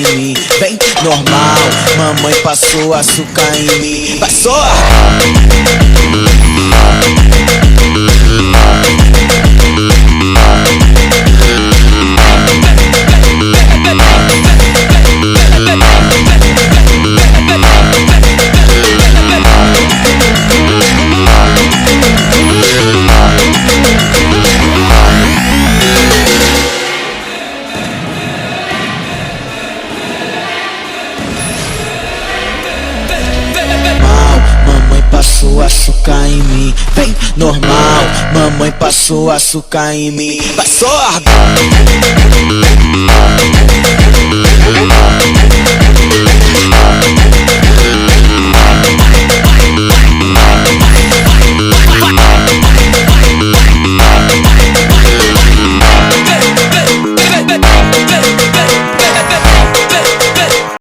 em mim. Vem, normal, mamãe passou açúcar em mim. Passou! Passou açúcar em mim, vem normal, mamãe passou açúcar em mim. Passou!